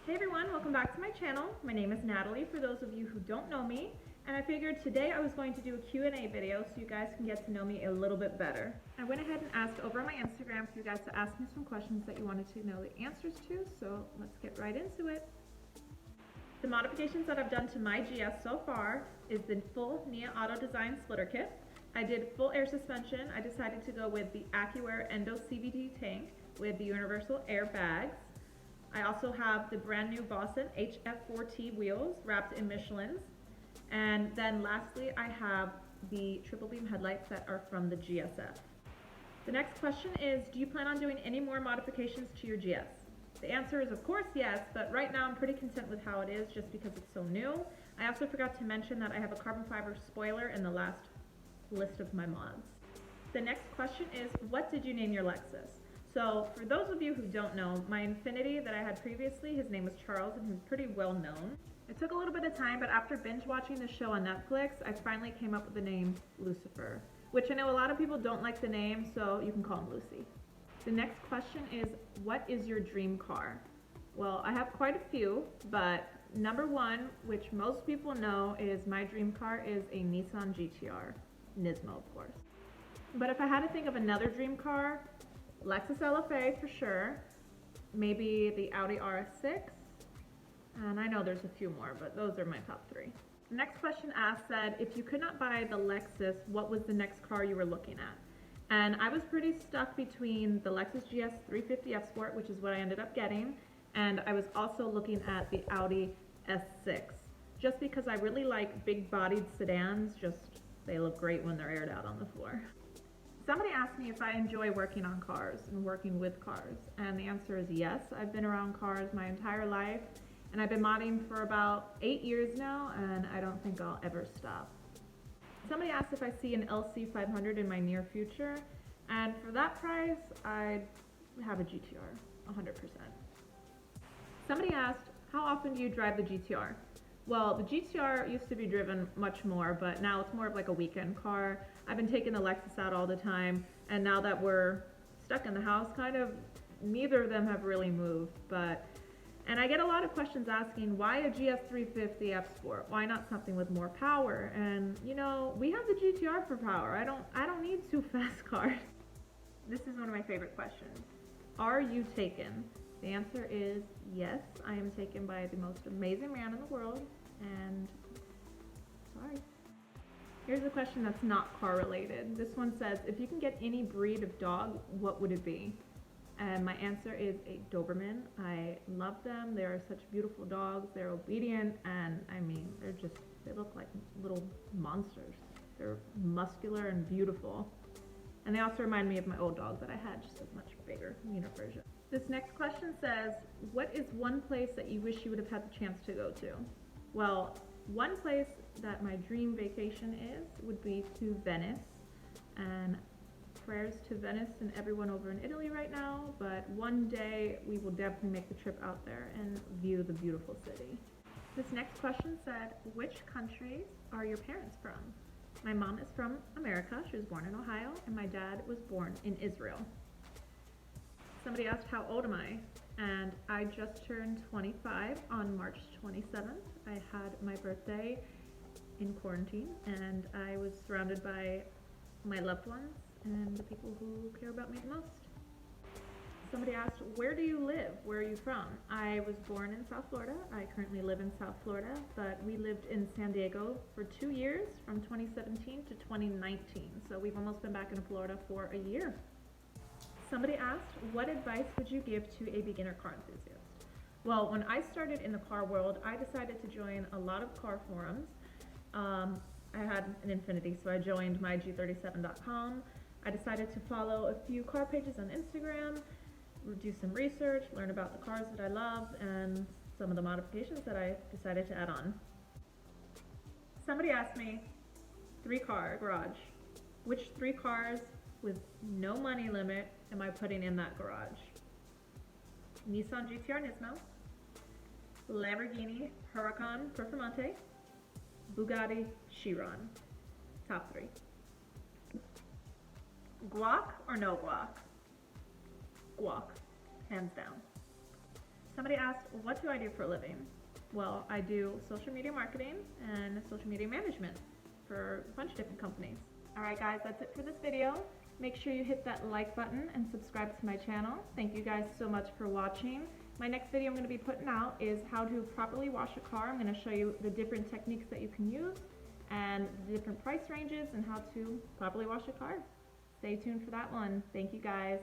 Hey everyone, welcome back to my channel. My name is Natalie, for those of you who don't know me, and I figured today I was going to do a Q&A video so you guys can get to know me a little bit better. I went ahead and asked over on my Instagram for you guys to ask me some questions that you wanted to know the answers to, so let's get right into it. The modifications that I've done to my GS so far is the full Nia Auto Design splitter kit. I did full air suspension. I decided to go with the AccuAir Endo CVT tank with the universal air bags. I also have the brand new Boston HF4T wheels wrapped in Michelin's. And then lastly, I have the triple beam headlights that are from the GSF. The next question is, do you plan on doing any more modifications to your GS? The answer is of course yes, but right now I'm pretty content with how it is just because it's so new. I also forgot to mention that I have a carbon fiber spoiler in the last list of my mods. The next question is, what did you name your Lexus? So for those of you who don't know, my Infiniti that I had previously, his name was Charles and he's pretty well known. It took a little bit of time, but after binge watching the show on Netflix, I finally came up with the name Lucifer, which I know a lot of people don't like the name, so you can call him Lucy. The next question is, what is your dream car? Well, I have quite a few, but number one, which most people know, is my dream car is a Nissan GTR, Nismo of course. But if I had to think of another dream car, Lexus LFA for sure, maybe the Audi RS6, and I know there's a few more, but those are my top three. The next question said, if you could not buy the Lexus, what was the next car you were looking at? And I was pretty stuck between the Lexus GS 350 F Sport, which is what I ended up getting, and I was also looking at the Audi S6, just because I really like big-bodied sedans, they look great when they're aired out on the floor. Somebody asked me if I enjoy working on cars and working with cars, and the answer is yes. I've been around cars my entire life, and I've been modding for about 8 years now, and I don't think I'll ever stop. Somebody asked if I see an LC500 in my near future, and for that price, I'd have a GTR, 100%. Somebody asked, how often do you drive the GTR? Well, the GTR used to be driven much more, but now it's more of like a weekend car. I've been taking the Lexus out all the time, and now that we're stuck in the house, neither of them have really moved, and I get a lot of questions asking, why a GS 350 F Sport? Why not something with more power? And you know, we have the GTR for power. I don't need two fast cars. This is one of my favorite questions. Are you taken? The answer is yes, I am taken by the most amazing man in the world, and sorry. Here's a question that's not car related. This one says, if you can get any breed of dog, what would it be? And my answer is a Doberman. I love them. They are such beautiful dogs. They're obedient, and I mean, they look like little monsters. They're muscular and beautiful. And they also remind me of my old dog that I had, just a much bigger, meaner version. This next question says, what is one place that you wish you would have had the chance to go to? Well, one place that my dream vacation would be to Venice, and prayers to Venice and everyone over in Italy right now, but one day we will definitely make the trip out there and view the beautiful city. This next question said, which countries are your parents from? My mom is from America. She was born in Ohio, and my dad was born in Israel. Somebody asked, how old am I? And I just turned 25 on March 27th. I had my birthday in quarantine, and I was surrounded by my loved ones and the people who care about me the most. Somebody asked, where do you live? Where are you from? I was born in South Florida. I currently live in South Florida, but we lived in San Diego for 2 years, from 2017 to 2019. So we've almost been back in Florida for a year. Somebody asked, what advice would you give to a beginner car enthusiast? Well, when I started in the car world, I decided to join a lot of car forums. I had an Infiniti, so I joined myg37.com. I decided to follow a few car pages on Instagram, do some research, learn about the cars that I love, and some of the modifications that I decided to add on. Somebody asked me, 3-car garage. Which 3 cars with no money limit am I putting in that garage? Nissan GTR Nismo, Lamborghini Huracan Performante, Bugatti Chiron. Top 3. Guac or no guac? Guac, hands down. Somebody asked, what do I do for a living? Well, I do social media marketing and social media management for a bunch of different companies. Alright guys, that's it for this video. Make sure you hit that like button and subscribe to my channel. Thank you guys so much for watching. My next video I'm going to be putting out is how to properly wash a car. I'm going to show you the different techniques that you can use and the different price ranges and how to properly wash a car. Stay tuned for that one. Thank you guys.